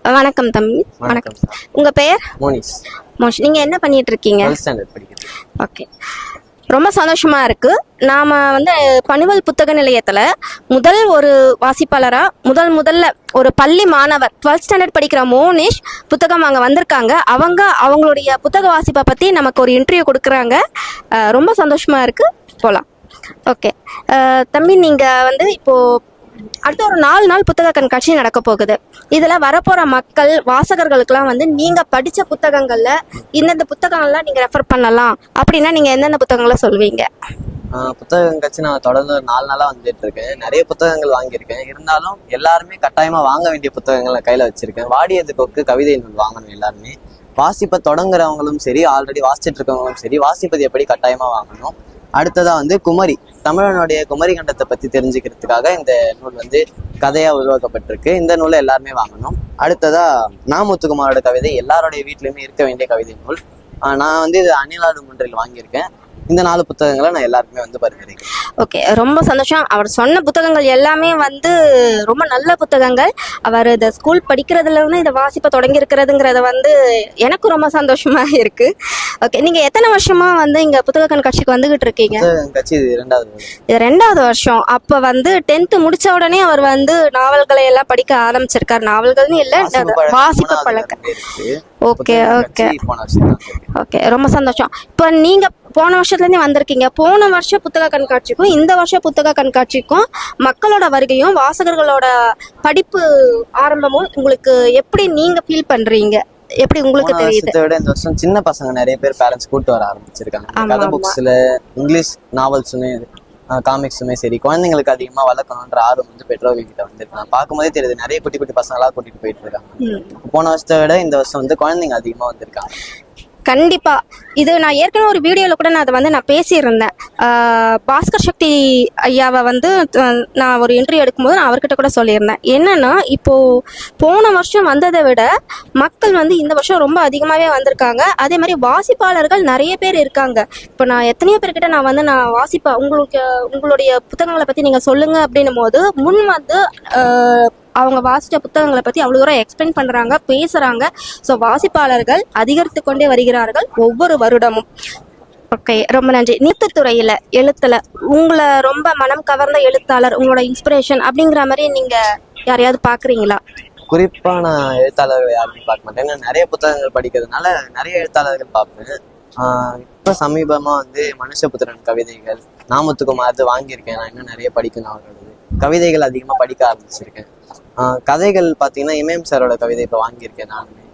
வணக்கம் தம்பி. வணக்கம். உங்க பெயர்? மோனிஷ். மோஷ். நீங்க என்ன பண்ணிட்டு இருக்கீங்க? 12th ஸ்டாண்டர்ட் படிக்கிறேன். ஓகே. ரொம்ப சந்தோஷமா இருக்கு. நாம பணிவல் புத்தக நிலையத்துல முதல் ஒரு வாசிப்பாளரா முதல்ல ஒரு பள்ளி மாணவர் 12th ஸ்டாண்டர்ட் படிக்கிற மோனிஷ் புத்தகம் அங்கே வந்திருக்காங்க. அவங்களுடைய புத்தக வாசிப்பை பற்றி நமக்கு ஒரு இன்டர்வியூ கொடுக்குறாங்க. ரொம்ப சந்தோஷமா இருக்கு. போகலாம். ஓகே தம்பி, நீங்கள் இப்போது அடுத்த ஒரு 4 நாள் புத்தக கண்காட்சி நடக்க போகுது. இதுல வரப்போற மக்கள் வாசகர்களுக்கெல்லாம் நீங்க படிச்ச புத்தகங்கள்ல இந்தந்த புத்தகங்கள்லாம் நீங்க ரெஃபர் பண்ணலாம் அப்படின்னா நீங்க எந்தெந்த புத்தகங்களை சொல்வீங்க? புத்தக கண்காட்சி நான் தொடர்ந்து ஒரு 4 நாளா வந்துட்டு இருக்கேன். நிறைய புத்தகங்கள் வாங்கியிருக்கேன். இருந்தாலும் எல்லாருமே கட்டாயமா வாங்க வேண்டிய புத்தகங்கள் நான் கையில வச்சிருக்கேன். வாடியது கொக்கு கவிதை நூல் வாங்கணும். எல்லாருமே வாசிப்பை தொடங்குறவங்களும் சரி, ஆல்ரெடி வாசிச்சுட்டு இருக்கவங்களும் சரி, வாசிப்பது எப்படி கட்டாயமா வாங்கணும். அடுத்ததா குமரி, தமிழனுடைய குமரி கண்டத்தை பத்தி தெரிஞ்சுக்கிறதுக்காக இந்த நூல் கதையா உருவாக்கப்பட்டிருக்கு. இந்த நூலை எல்லாருமே வாங்கணும். அடுத்ததா முத்துக்குமாரோட கவிதை எல்லாருடைய வீட்லயுமே இருக்க வேண்டிய கவிதை நூல். நான் இது அணிலாடு ஒன்றில் வாங்கியிருக்கேன். இந்த 4 புத்தகங்களை நான் எல்லாருக்குமே பரிந்துரைக்கிறேன். ஓகே, ரொம்ப சந்தோஷம். அவர் சொன்ன புத்தகங்கள் எல்லாமே ரொம்ப நல்ல புத்தகங்கள். அவர் இந்த ஸ்கூல் படிக்கிறதுல இருந்து இதை வாசிப்பை தொடங்கி இருக்கிறதுங்கிறத எனக்கு ரொம்ப சந்தோஷமா இருக்கு. ஓகே, நீங்க எத்தனை வருஷமா இங்க புத்தக கண்காட்சிக்கு வந்துகிட்டு இருக்கீங்க? இது 2வது வருஷம். அப்ப 10th முடிச்ச உடனே அவர் நாவல்களை எல்லாம் படிக்க ஆரம்பிச்சிருக்காரு. நாவல்கள்னு இல்ல, வாசிப்பு பழக்கம். ஓகே ஓகே ஓகே, ரொம்ப சந்தோஷம். இப்போ நீங்க போன வருஷத்துலேருந்தே வந்திருக்கீங்க. போன வருஷ புத்தக கண்காட்சிக்கும் இந்த வருஷ புத்தக கண்காட்சிக்கும் மக்களோட வருகையும் வாசகர்களோட படிப்பு ஆரம்பமும் உங்களுக்கு எப்படி நீங்க ஃபீல் பண்றீங்க? எப்படி உங்களுக்கு தெரியுது? இந்த வருஷம் சின்ன பசங்க நிறைய பேர் பேரண்ட்ஸ் கூட்டு வர ஆரம்பிச்சிருக்காங்க. கதை புக்ஸ்ல இங்கிலீஷ் நாவல்ஸுமே காமிக்ஸுமே சரி, குழந்தைங்களுக்கு அதிகமா வளர்க்கணுன்ற ஆர்வம் பெற்றோர்கள் கிட்ட வந்திருக்காங்க. பார்க்கும்போதே தெரியுது நிறைய குட்டி குட்டி பசங்களா கூட்டிட்டு போயிட்டு இருக்காங்க. போன வருஷத்தை விட இந்த வருஷம் குழந்தைங்க அதிகமா வந்திருக்காங்க. கண்டிப்பா. இது நான் ஏற்கனவே ஒரு வீடியோல கூட நான் அதை நான் பேசியிருந்தேன். பாஸ்கர் சக்தி ஐயாவை நான் ஒரு இன்டர்வியூ எடுக்கும்போது நான் அவர்கிட்ட கூட சொல்லியிருந்தேன். என்னன்னா, இப்போ போன வருஷம் வந்ததை விட மக்கள் இந்த வருஷம் ரொம்ப அதிகமாகவே வந்திருக்காங்க. அதே மாதிரி வாசிப்பாளர்கள் நிறைய பேர் இருக்காங்க. இப்போ நான் எத்தனையோ பேர்கிட்ட நான் வாசிப்பேன், உங்களுடைய புத்தகங்களை பற்றி நீங்கள் சொல்லுங்க அப்படின்னும் போது அவங்க வாசித்த புத்தகங்களை பற்றி அவ்வளோ தூரம் எக்ஸ்பிளைன் பண்ணுறாங்க, பேசுகிறாங்க. ஸோ வாசிப்பாளர்கள் அதிகரித்து கொண்டே வருகிறார்கள் ஒவ்வொரு வருடமும். ஓகே, ரொம்ப நன்றி. நீத்துத்துறையில் எழுத்துல உங்களை ரொம்ப மனம் கவர்ந்த எழுத்தாளர், உங்களோட இன்ஸ்பிரேஷன் அப்படிங்கிற மாதிரி நீங்கள் யாரையாவது பார்க்குறீங்களா? குறிப்பா நான் எழுத்தாளர்கள் யாருமே பார்க்க மாட்டேன். நான் நிறைய புத்தகங்கள் படிக்கிறதுனால நிறைய எழுத்தாளர்கள் பார்ப்பேன். இப்போ சமீபமா மனுஷபுத்திரன் கவிதைகள் முத்துக்குமார் வாங்கியிருக்கேன். நான் இன்னும் நிறைய படிக்கணும். அவர்களது கவிதைகள் அதிகமா படிக்க ஆரம்பிச்சிருக்கேன். கதைகள் பார்த்தீங்கன்னா இமயம் சாரோட கவிதை இப்போ வாங்கியிருக்கேன். நானுமே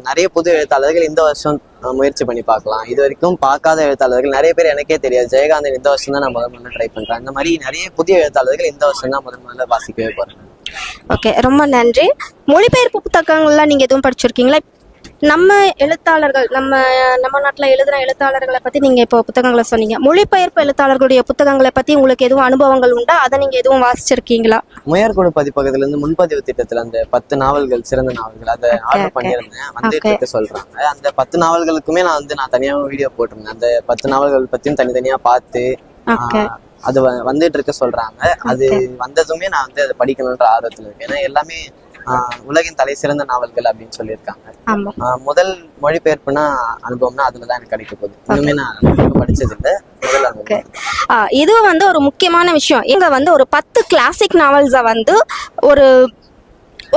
நிறைய புது எழுத்தாளர்கள் இந்த வருஷம் முயற்சி பண்ணி பார்க்கலாம். இது வரைக்கும் பார்க்காத எழுத்தாளர்கள் நிறைய பேர் எனக்கே தெரியாது. ஜெயகாந்தன் இந்த வருஷம் தான் நான் முதல்ல ட்ரை பண்றேன். இந்த மாதிரி நிறைய புதிய எழுத்தாளர்கள் இந்த வருஷம் தான் முதல்ல வாசிக்கவே போறேன். ஓகே, ரொம்ப நன்றி. மொழிபெயர்ப்பு புத்தகங்கள்லாம் நீங்க எதுவும் படிச்சிருக்கீங்களா? நம்ம எழுத்தாளர்கள் நம்ம நாட்டில் எழுதுன எழுத்தாளர்களை பற்றி நீங்கள் இப்போ புத்தகங்களை சொன்னீங்க. மொழிபெயர்ப்பு எழுத்தாளர்களுடைய புத்தகங்களை பற்றி உங்களுக்கு எதுவும் அனுபவங்கள் உண்டா? அதை நீங்கள் எதுவும் வாசிச்சிருக்கீங்களா? முயற்குழு பதிப்பகத்திலிருந்து முன்பதிவு திட்டத்தில் அந்த 10 நாவல்கள், சிறந்த நாவல்கள் அதை ஆர்டர் பண்ணியிருந்தேன். சொல்றாங்க அந்த 10 நாவல்களுக்குமே நான் தனியாக வீடியோ போட்டிருந்தேன். அந்த 10 நாவல்கள் பற்றியும் தனித்தனியா பார்த்து அது வந்துட்டு இருக்க சொல்றாங்க. அது வந்ததுமே நான் அதை படிக்கணுன்ற ஆர்வத்தில் இருக்கேன். ஏன்னா எல்லாமே உலகின் தலை சிறந்த நாவல்கள் அப்படின்னு சொல்லியிருக்காங்க. முதல் மொழிபெயர்ப்புனா அனுபவம்னா அதுலதான் எனக்கு கிடைக்க போகுது. இன்னுமே நான் படிச்சது இல்லை. இது ஒரு முக்கியமான விஷயம். இங்க ஒரு 10 கிளாசிக் நாவல்ஸை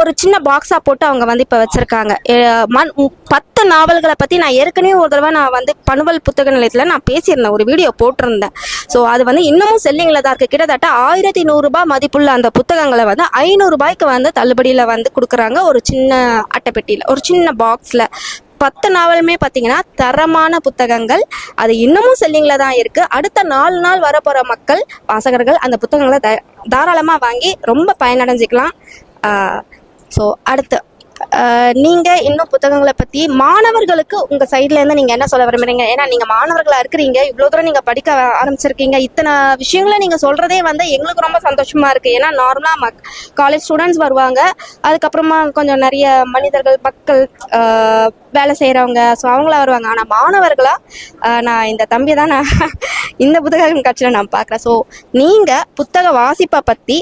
ஒரு சின்ன பாக்ஸா போட்டு அவங்க இப்போ வச்சிருக்காங்க. 10 நாவல்களை பத்தி நான் ஏற்கனவே ஒரு தடவை நான் பணுவல் புத்தக நிலையத்துல நான் பேசியிருந்தேன், ஒரு வீடியோ போட்டிருந்தேன். ஸோ அது இன்னமும் செல்லிங்ல தான் இருக்கு. கிட்டத்தட்ட 1100 ரூபாய் மதிப்புள்ள அந்த புத்தகங்களை 500 ரூபாய்க்கு தள்ளுபடியில கொடுக்குறாங்க. ஒரு சின்ன அட்டைப்பெட்டியில, ஒரு சின்ன பாக்ஸ்ல 10 நாவலுமே பார்த்தீங்கன்னா தரமான புத்தகங்கள். அது இன்னமும் செல்லிங்ல தான் இருக்கு. அடுத்த 4 நாள் வரப்போற மக்கள் வாசகர்கள் அந்த புத்தகங்களை தாராளமா வாங்கி ரொம்ப பயனடைஞ்சிக்கலாம். ஸோ அடுத்து நீங்கள் இன்னும் புத்தகங்களை பற்றி மாணவர்களுக்கு உங்கள் சைட்லேருந்து நீங்கள் என்ன சொல்ல விரும்புகிறீங்க? ஏன்னா நீங்கள் மாணவர்களாக இருக்கிறீங்க, இவ்வளோ தூரம் நீங்கள் படிக்க ஆரம்பிச்சிருக்கீங்க. இத்தனை விஷயங்களை நீங்கள் சொல்கிறதே எங்களுக்கு ரொம்ப சந்தோஷமாக இருக்குது. ஏன்னா நார்மலாக காலேஜ் ஸ்டூடெண்ட்ஸ் வருவாங்க, அதுக்கப்புறமா கொஞ்சம் நிறைய மனிதர்கள், மக்கள், வேலை செய்கிறவங்க, ஸோ அவங்களா வருவாங்க. ஆனால் மாணவர்களாக நான் இந்த தம்பி தான் நான் இந்த புத்தக கண்காட்சியில் நான் பார்க்குறேன். ஸோ நீங்கள் புத்தக வாசிப்பை பற்றி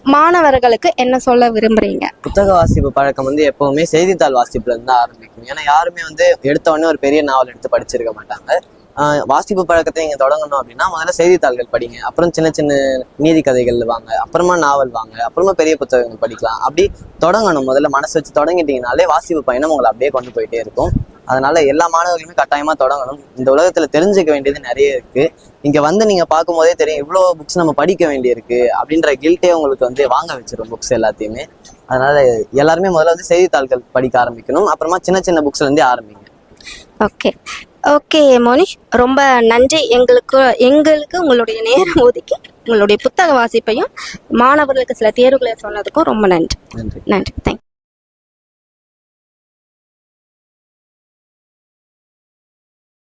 மாணவர்களுக்கு என்ன சொல்ல விரும்புறீங்க? புத்தக வாசிப்பு பழக்கம் வந்து எப்பவுமே செய்தித்தாள் வாசிப்புல இருந்து தான் ஆரம்பிக்கும். ஏன்னா யாருமே வந்து எடுத்த உடனே ஒரு பெரிய நாவல் எடுத்து படிச்சிருக்க மாட்டாங்க. வாசிப்பு பழக்கத்தை நீங்க தொடங்கணும் அப்படின்னா முதல்ல செய்தித்தாள்கள் படிங்க, அப்புறம் சின்ன சின்ன நீதி கதைகள் வாங்க, அப்புறமா நாவல் வாங்க, அப்புறமா பெரிய புத்தகங்கள் படிக்கலாம். அப்படி தொடங்கணும். முதல்ல மனசு வச்சு தொடங்கிட்டீங்கனாலே வாசிப்பு பயணம் உங்களை அப்படியே கொண்டு போயிட்டே இருக்கும். அதனால எல்லா மாணவர்களுமே கட்டாயமா தொடங்கணும். இந்த உலகத்துல தெரிஞ்சுக்க வேண்டியது நிறைய இருக்கு. இங்க வந்து நீங்க பார்க்கும் போதே தெரியும் இவ்வளவு புக்ஸ் நம்ம படிக்க வேண்டியிருக்கு அப்படின்ற கில்ட்டே உங்களுக்கு வந்து வாங்க வச்சிரும் புக்ஸ் எல்லாத்தையுமே. அதனால எல்லாருமே முதல்ல வந்து செய்தித்தாள்கள் படிக்க ஆரம்பிக்கணும், அப்புறமா சின்ன சின்ன புக்ஸ்ல இருந்தே ஆரம்பிங்க. ஓகே ஓகே மோனிஷ், ரொம்ப நன்றி. எங்களுக்கு உங்களுடைய நேரம் ஒதுக்கி உங்களுடைய புத்தக வாசிப்பையும் மாணவர்களுக்கு சில தேர்வுகளை சொன்னதுக்கும் ரொம்ப நன்றி. நன்றி. நன்றி. தேங்க்யூ.